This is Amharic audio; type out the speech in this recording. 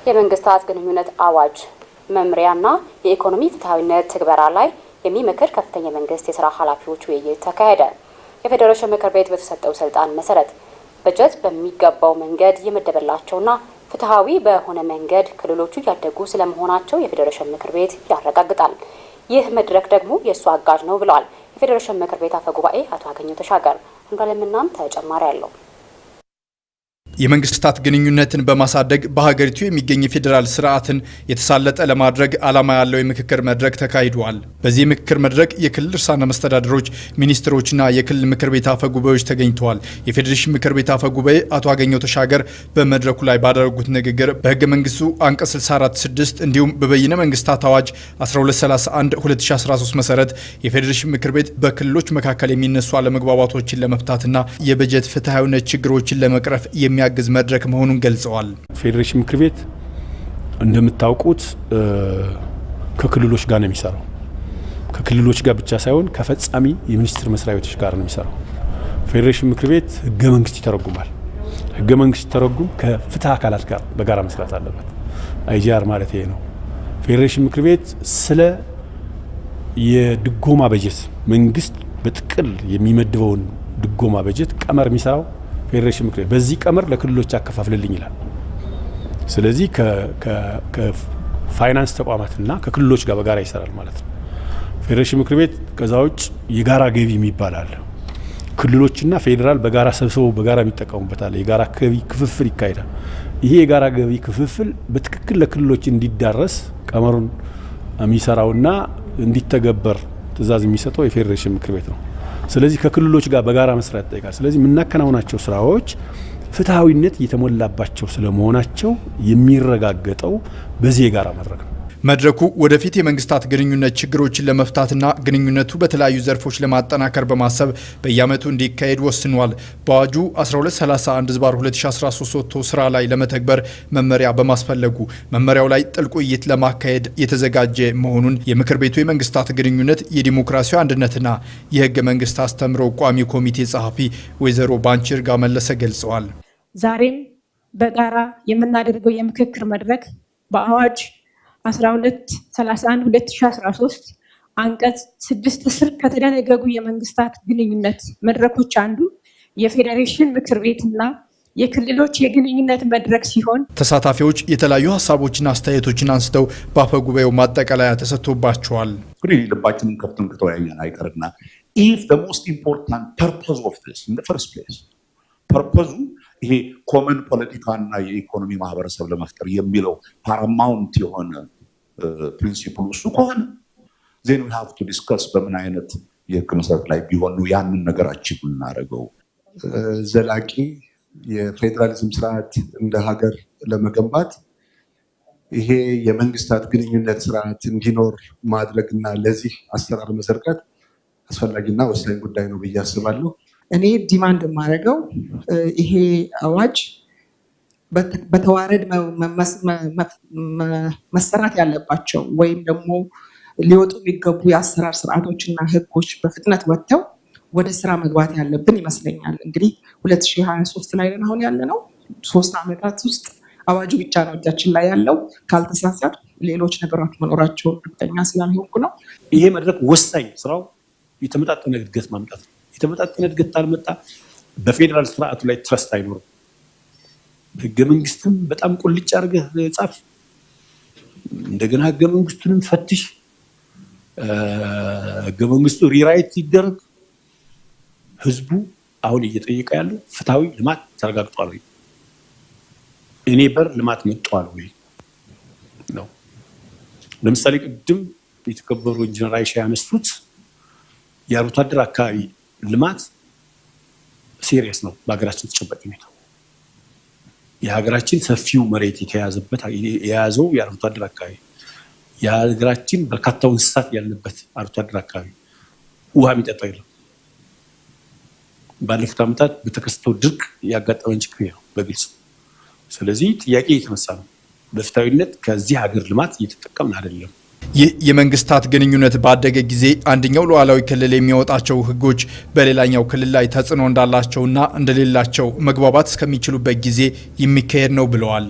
የመንግስታት ግንኙነት አዋጅ መምሪያና የኢኮኖሚ ፍትሃዊነት ትግበራ ላይ የሚመክር ከፍተኛ መንግስት የሥራ ኃላፊዎች ውይይት ተካሄደ። የፌዴሬሽን ምክር ቤት በተሰጠው ስልጣን መሰረት በጀት በሚገባው መንገድ የመደበላቸውና ፍትሃዊ በሆነ መንገድ ክልሎቹ ያደጉ ስለመሆናቸው የፌዴሬሽን ምክር ቤት ያረጋግጣል። ይህ መድረክ ደግሞ የእሱ አጋዥ ነው ብለዋል የፌዴሬሽን ምክር ቤት አፈ ጉባኤ አቶ አገኘሁ ተሻገር። እንዳለምናም ተጨማሪ አለው። የመንግስታት ግንኙነትን በማሳደግ በሀገሪቱ የሚገኝ ፌዴራል ስርዓትን የተሳለጠ ለማድረግ ዓላማ ያለው የምክክር መድረክ ተካሂዷል። በዚህ የምክክር መድረክ የክልል ርዕሳነ መስተዳድሮች፣ ሚኒስትሮችና የክልል ምክር ቤት አፈ ጉባኤዎች ተገኝተዋል። የፌዴሬሽን ምክር ቤት አፈ ጉባኤ አቶ አገኘሁ ተሻገር በመድረኩ ላይ ባደረጉት ንግግር በህገ መንግስቱ አንቀጽ 64(6) እንዲሁም በበይነ መንግስታት አዋጅ 1231/2013 መሰረት የፌዴሬሽን ምክር ቤት በክልሎች መካከል የሚነሱ አለመግባባቶችን ለመፍታትና የበጀት ፍትሃዊነት ችግሮችን ለመቅረፍ የሚያግዝ መድረክ መሆኑን ገልጸዋል። ፌዴሬሽን ምክር ቤት እንደምታውቁት ከክልሎች ጋር ነው የሚሰራው። ከክልሎች ጋር ብቻ ሳይሆን ከፈጻሚ የሚኒስትር መስሪያ ቤቶች ጋር ነው የሚሰራው። ፌዴሬሽን ምክር ቤት ህገ መንግስት ይተረጉማል። ህገ መንግስት ሲተረጉም ከፍትህ አካላት ጋር በጋራ መስራት አለበት። አይጂአር ማለት ይሄ ነው። ፌዴሬሽን ምክር ቤት ስለ የድጎማ በጀት መንግስት በጥቅል የሚመድበውን ድጎማ በጀት ቀመር የሚሰራው ፌዴሬሽን ምክር ቤት በዚህ ቀመር ለክልሎች አከፋፍልልኝ ይላል። ስለዚህ ከፋይናንስ ተቋማትና ከክልሎች ጋር በጋራ ይሰራል ማለት ነው። ፌዴሬሽን ምክር ቤት ከዛ ውጭ የጋራ ገቢ የሚባል አለ። ክልሎችና ፌዴራል በጋራ ሰብስበው በጋራ የሚጠቀሙበት አለ። የጋራ ገቢ ክፍፍል ይካሄዳል። ይሄ የጋራ ገቢ ክፍፍል በትክክል ለክልሎች እንዲዳረስ ቀመሩን የሚሰራውና እንዲተገበር ትዕዛዝ የሚሰጠው የፌዴሬሽን ምክር ቤት ነው። ስለዚህ ከክልሎች ጋር በጋራ መስራት ይጠይቃል። ስለዚህ የምናከናውናቸው ስራዎች ፍትሃዊነት የተሞላባቸው ስለመሆናቸው የሚረጋገጠው በዚህ የጋራ መድረክ ነው። መድረኩ ወደፊት የመንግስታት ግንኙነት ችግሮችን ለመፍታትና ግንኙነቱ በተለያዩ ዘርፎች ለማጠናከር በማሰብ በየዓመቱ እንዲካሄድ ወስኗል። በአዋጁ 1231/2013 ወጥቶ ስራ ላይ ለመተግበር መመሪያ በማስፈለጉ መመሪያው ላይ ጥልቅ ውይይት ለማካሄድ የተዘጋጀ መሆኑን የምክር ቤቱ የመንግስታት ግንኙነት የዲሞክራሲያዊ አንድነትና የህገ መንግስት አስተምሮ ቋሚ ኮሚቴ ጸሐፊ ወይዘሮ ባንቺርጋ መለሰ ገልጸዋል። ዛሬም በጋራ የምናደርገው የምክክር መድረክ በአዋጅ 1231/2013 አንቀጽ 6 ስር ከተደነገጉ የመንግስታት ግንኙነት መድረኮች አንዱ የፌዴሬሽን ምክር ቤትና የክልሎች የግንኙነት መድረክ ሲሆን ተሳታፊዎች የተለያዩ ሀሳቦችና አስተያየቶችን አንስተው በአፈ ጉባኤው ማጠቃለያ ተሰጥቶባቸዋል። እንግዲህ ልባችንን ከፍተን ከተወያየን አይቀርና if the most important purpose of this in the first place purpose ይሄ ኮመን ፖለቲካና የኢኮኖሚ ማህበረሰብ ለመፍጠር የሚለው ፓራማውንት የሆነ ፕሪንሲፕል እሱ ከሆነ then we have to discuss በምን አይነት የህግ መሰረት ላይ ቢሆን ነው ያንን ነገር አቺቭ እናደርገው። ዘላቂ የፌዴራሊዝም ስርዓት እንደ ሀገር ለመገንባት ይሄ የመንግስታት ግንኙነት ስርዓት እንዲኖር ማድረግና ለዚህ አሰራር መዘርጋት አስፈላጊና ወሳኝ ጉዳይ ነው ብዬ አስባለሁ። እኔ ዲማንድ የማደርገው ይሄ አዋጅ በተዋረድ መሰራት ያለባቸው ወይም ደግሞ ሊወጡ የሚገቡ የአሰራር ስርዓቶችና ህጎች በፍጥነት ወጥተው ወደ ስራ መግባት ያለብን ይመስለኛል። እንግዲህ 2023 ላይ አሁን ያለ ነው። 3 ዓመታት ውስጥ አዋጁ ብቻ ነው እጃችን ላይ ያለው። ካልተሳሳት ሌሎች ነገሮች መኖራቸውን እርግጠኛ ስላልሆንኩ ነው። ይሄ መድረክ ወሳኝ ስራው የተመጣጠነ እድገት ማምጣት ነው። የተመጣጠነ እድገት ካልመጣ በፌዴራል ስርዓቱ ላይ ትረስት አይኖርም። ህገ መንግስቱን በጣም ቁልጭ አድርገህ ጻፍ፣ እንደገና ህገ መንግስቱንም ፈትሽ፣ ህገ መንግስቱ ሪራይት ይደረግ። ህዝቡ አሁን እየጠየቀ ያለው ፍትሃዊ ልማት ተረጋግጧል ወይ፣ እኔ በር ልማት መጥቷል ወይ ነው። ለምሳሌ ቅድም የተከበሩ ኢንጂነር አይሻ ያነሱት የአርብቶ አደር አካባቢ ልማት ሲሪየስ ነው። በሀገራችን ተጨባጭ ሁኔታ የሀገራችን ሰፊው መሬት የያዘው የአርብቶ አደር አካባቢ፣ የሀገራችን በርካታ እንስሳት ያለበት አርብቶ አደር አካባቢ ውሃ የሚጠጣ የለም። ባለፉት ዓመታት በተከሰተው ድርቅ ያጋጠመን ችግር ነው በግልጽ። ስለዚህ ጥያቄ እየተነሳ ነው። በፍትሃዊነት ከዚህ ሀገር ልማት እየተጠቀምን አይደለም። ይህ የመንግስታት ግንኙነት ባደገ ጊዜ አንደኛው ሉዓላዊ ክልል የሚያወጣቸው ህጎች በሌላኛው ክልል ላይ ተጽዕኖ እንዳላቸውና እንደሌላቸው መግባባት እስከሚችሉበት ጊዜ የሚካሄድ ነው ብለዋል።